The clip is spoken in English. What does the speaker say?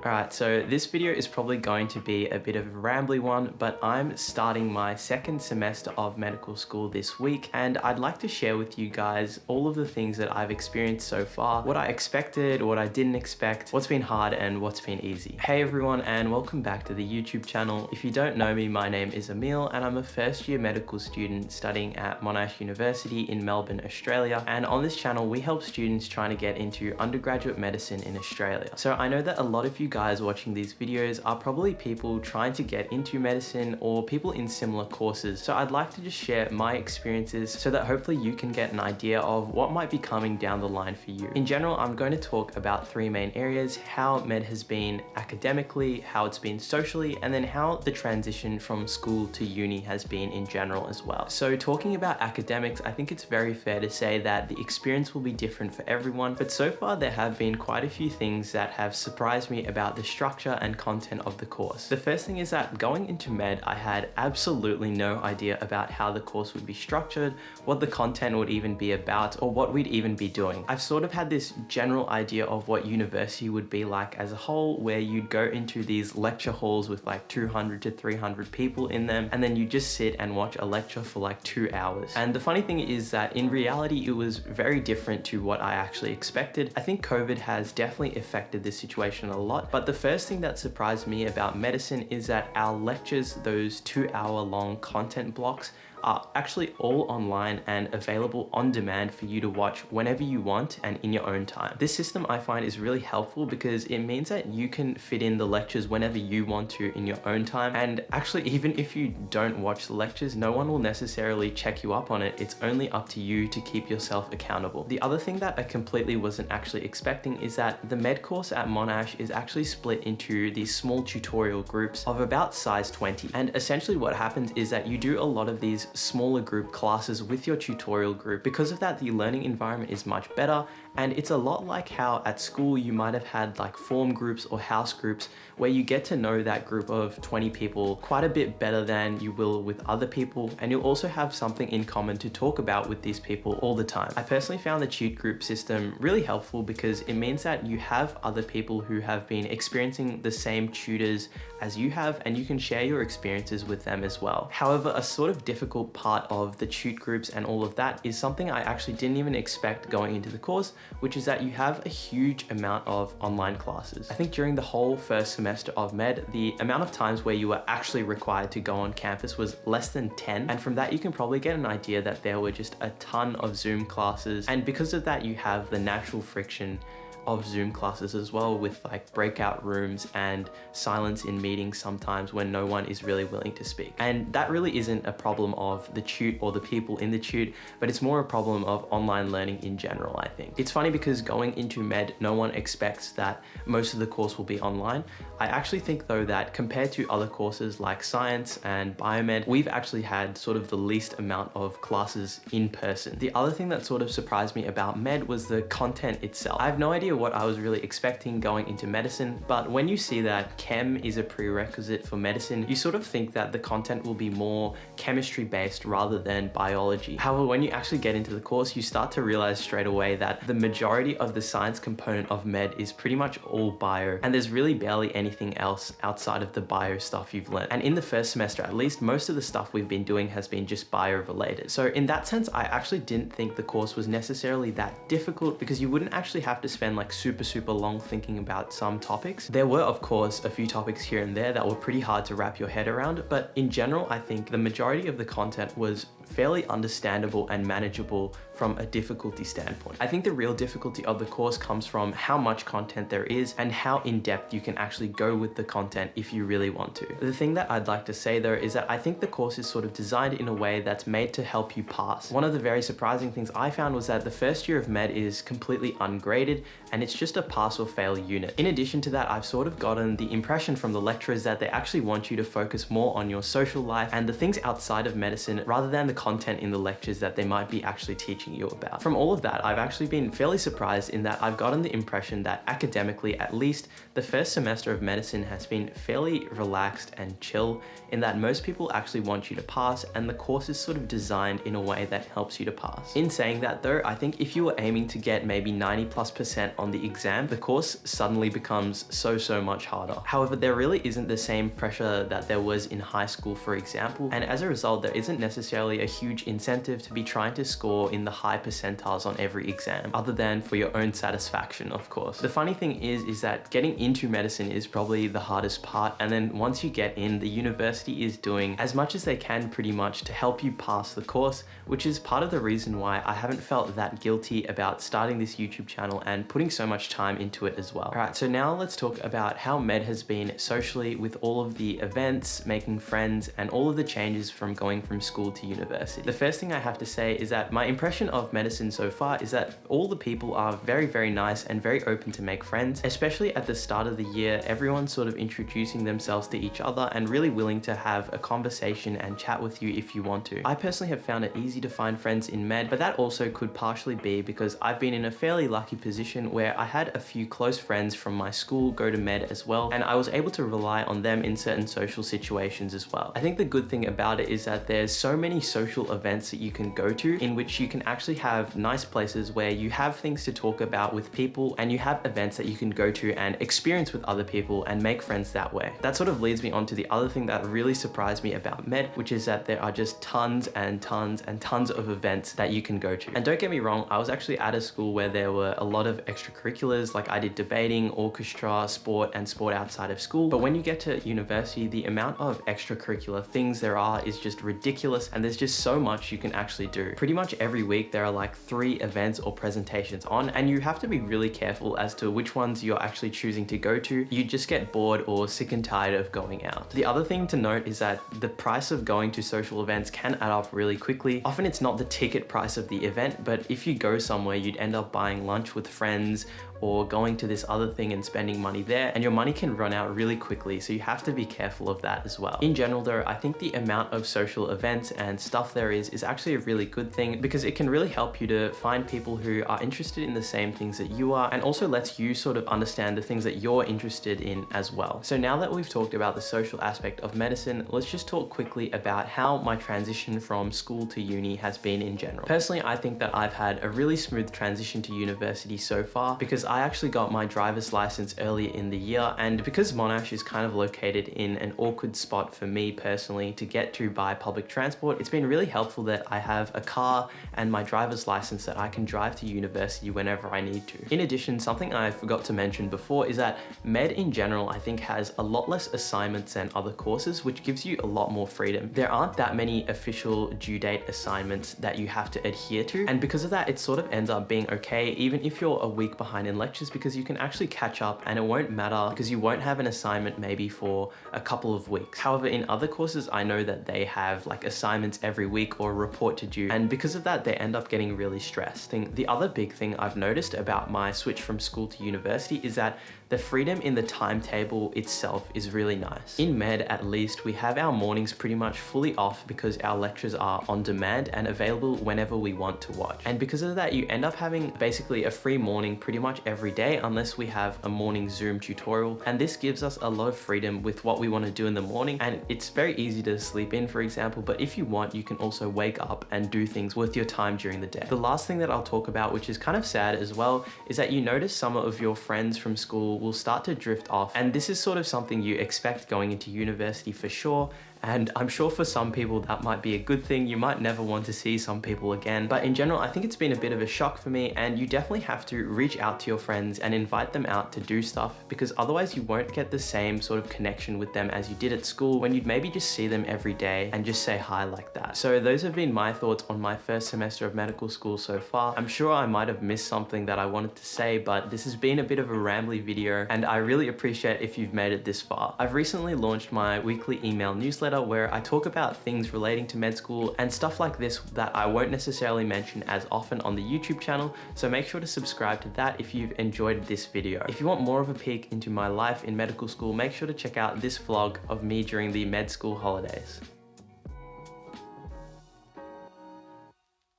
Alright, so this video is probably going to be a bit of a rambly one, but I'm starting my second semester of medical school this week, and I'd like to share with you guys all of the things that I've experienced so far, what I expected, what I didn't expect, what's been hard, and what's been easy. Hey everyone, and welcome back to the YouTube channel. If you don't know me, my name is Emil, and I'm a first year medical student studying at Monash University in Melbourne, Australia. And on this channel, we help students trying to get into undergraduate medicine in Australia. So I know that a lot of you guys watching these videos are probably people trying to get into medicine or people in similar courses. So I'd like to just share my experiences so that hopefully you can get an idea of what might be coming down the line for you. In general, I'm going to talk about three main areas: how med has been academically, how it's been socially, and then how the transition from school to uni has been in general as well. So talking about academics, I think it's very fair to say that the experience will be different for everyone, but so far there have been quite a few things that have surprised me about the structure and content of the course. The first thing is that going into med, I had absolutely no idea about how the course would be structured, what the content would even be about, or what we'd even be doing. I've sort of had this general idea of what university would be like as a whole, where you'd go into these lecture halls with like 200 to 300 people in them, and then you just sit and watch a lecture for like 2 hours. And the funny thing is that in reality, it was very different to what I actually expected. I think COVID has definitely affected this situation a lot, but the first thing that surprised me about medicine is that our lectures, those 2-hour-long content blocks, are actually all online and available on demand for you to watch whenever you want and in your own time. This system I find is really helpful because it means that you can fit in the lectures whenever you want to in your own time, and actually even if you don't watch the lectures, no one will necessarily check you up on it. It's only up to you to keep yourself accountable. The other thing that I completely wasn't actually expecting is that the med course at Monash is actually split into these small tutorial groups of about size 20, and essentially what happens is that you do a lot of these smaller group classes with your tutorial group. Because of that, the learning environment is much better, and it's a lot like how at school you might have had like form groups or house groups where you get to know that group of 20 people quite a bit better than you will with other people, and you'll also have something in common to talk about with these people all the time. I personally found the tute group system really helpful because it means that you have other people who have been experiencing the same tutors as you have, and you can share your experiences with them as well. However, a sort of difficult part of the tute groups and all of that is something I actually didn't even expect going into the course, which is that you have a huge amount of online classes. I think during the whole first semester of med, the amount of times where you were actually required to go on campus was less than 10, and from that you can probably get an idea that there were just a ton of Zoom classes, and because of that you have the natural friction of Zoom classes as well, with like breakout rooms and silence in meetings sometimes when no one is really willing to speak. And that really isn't a problem of the tute or the people in the tute, but it's more a problem of online learning in general, I think. It's funny because going into med, no one expects that most of the course will be online. I actually think though that compared to other courses like science and biomed, we've actually had sort of the least amount of classes in person. The other thing that sort of surprised me about med was the content itself. I have no idea what I was really expecting going into medicine, but when you see that chem is a prerequisite for medicine, you sort of think that the content will be more chemistry based rather than biology. However, when you actually get into the course, you start to realize straight away that the majority of the science component of med is pretty much all bio, and there's really barely anything else outside of the bio stuff you've learned. And in the first semester, at least, most of the stuff we've been doing has been just bio related. So in that sense, I actually didn't think the course was necessarily that difficult because you wouldn't actually have to spend like super long thinking about some topics. There were of course a few topics here and there that were pretty hard to wrap your head around, but in general I think the majority of the content was fairly understandable and manageable from a difficulty standpoint. I think the real difficulty of the course comes from how much content there is and how in-depth you can actually go with the content if you really want to. The thing that I'd like to say though is that I think the course is sort of designed in a way that's made to help you pass. One of the very surprising things I found was that the first year of med is completely ungraded, and it's just a pass or fail unit. In addition to that, I've sort of gotten the impression from the lecturers that they actually want you to focus more on your social life and the things outside of medicine rather than the content in the lectures that they might be actually teaching you about. From all of that, I've actually been fairly surprised in that I've gotten the impression that academically, at least, the first semester of medicine has been fairly relaxed and chill, in that most people actually want you to pass, and the course is sort of designed in a way that helps you to pass. In saying that though, I think if you were aiming to get maybe 90+% on the exam, the course suddenly becomes so much harder. However, there really isn't the same pressure that there was in high school, for example, and as a result, there isn't necessarily a huge incentive to be trying to score in the high percentiles on every exam, other than for your own satisfaction, of course. The funny thing is that getting into medicine is probably the hardest part, and then once you get in, the university is doing as much as they can pretty much to help you pass the course, which is part of the reason why I haven't felt that guilty about starting this YouTube channel and putting so much time into it as well. Alright, so now let's talk about how med has been socially with all of the events, making friends, and all of the changes from going from school to university. The first thing I have to say is that my impression of medicine so far is that all the people are very nice and very open to make friends, especially at the start of the year. Everyone's sort of introducing themselves to each other and really willing to have a conversation and chat with you if you want to. I personally have found it easy to find friends in med, but that also could partially be because I've been in a fairly lucky position where I had a few close friends from my school go to med as well, and I was able to rely on them in certain social situations as well. I think the good thing about it is that there's so many social events that you can go to in which you can actually have nice places where you have things to talk about with people, and you have events that you can go to and experience with other people and make friends that way. That sort of leads me on to the other thing that really surprised me about med, which is that there are just tons of events that you can go to. And don't get me wrong, I was actually at a school where there were a lot of extracurriculars, like I did debating, orchestra, sport, and sport outside of school. But when you get to university, the amount of extracurricular things there are is just ridiculous, and there's just so much you can actually do. Pretty much every week there are like 3 events or presentations on, and you have to be really careful as to which ones you're actually choosing to go to. You just get bored or sick and tired of going out. The other thing to note is that the price of going to social events can add up really quickly. Often it's not the ticket price of the event, but if you go somewhere, you'd end up buying lunch with friends or going to this other thing and spending money there, and your money can run out really quickly, so you have to be careful of that as well. In general though, I think the amount of social events and stuff there is actually a really good thing, because it can really help you to find people who are interested in the same things that you are, and also lets you sort of understand the things that you're interested in as well. So now that we've talked about the social aspect of medicine, let's just talk quickly about how my transition from school to uni has been in general. Personally, I think that I've had a really smooth transition to university so far, because I actually got my driver's license earlier in the year, and because Monash is kind of located in an awkward spot for me personally to get to by public transport, it's been really helpful that I have a car and my driver's license that I can drive to university whenever I need to. In addition, something I forgot to mention before is that med in general I think has a lot less assignments than other courses, which gives you a lot more freedom. There aren't that many official due date assignments that you have to adhere to, and because of that it sort of ends up being okay even if you're a week behind in lectures, because you can actually catch up and it won't matter because you won't have an assignment maybe for a couple of weeks. However, in other courses I know that they have like assignments every week or a report to do, and because of that they end up getting really stressed. The other big thing I've noticed about my switch from school to university is that the freedom in the timetable itself is really nice. In med, at least, we have our mornings pretty much fully off because our lectures are on demand and available whenever we want to watch. And because of that, you end up having basically a free morning pretty much every day unless we have a morning Zoom tutorial. And this gives us a lot of freedom with what we want to do in the morning. And it's very easy to sleep in, for example, but if you want, you can also wake up and do things with your time during the day. The last thing that I'll talk about, which is kind of sad as well, is that you notice some of your friends from school will start to drift off. And this is sort of something you expect going into university for sure. And I'm sure for some people that might be a good thing. You might never want to see some people again. But in general, I think it's been a bit of a shock for me, and you definitely have to reach out to your friends and invite them out to do stuff, because otherwise you won't get the same sort of connection with them as you did at school when you'd maybe just see them every day and just say hi like that. So those have been my thoughts on my first semester of medical school so far. I'm sure I might have missed something that I wanted to say, but this has been a bit of a rambly video, and I really appreciate if you've made it this far. I've recently launched my weekly email newsletter where I talk about things relating to med school and stuff like this that I won't necessarily mention as often on the YouTube channel, so make sure to subscribe to that if you've enjoyed this video. If you want more of a peek into my life in medical school, make sure to check out this vlog of me during the med school holidays.